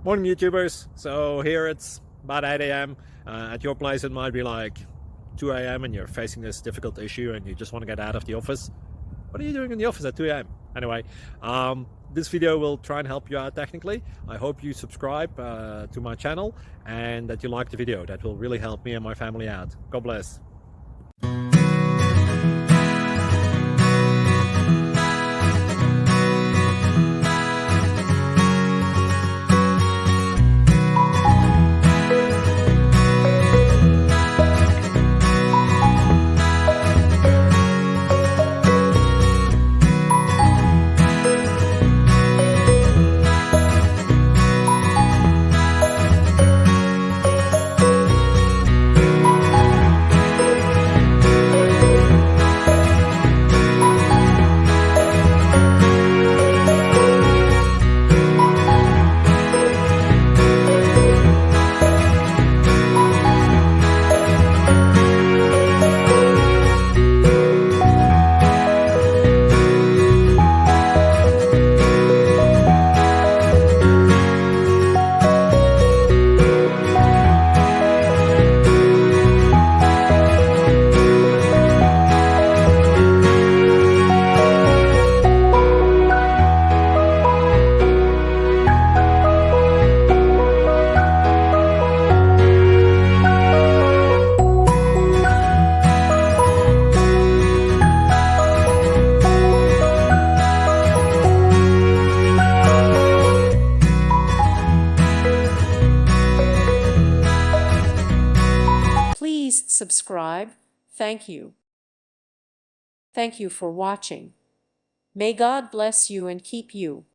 Morning YouTubers. So here it's about 8 a.m. At your place it might be like 2 a.m. and you're facing this difficult issue and you just want to get out of the office. What are you doing in the office at 2 a.m.? Anyway, this video will try and help you out technically. I hope you subscribe to my channel and that you like the video. That will really help me and my family out. God bless. Please subscribe. Thank you. Thank you for watching. May God bless you and keep you.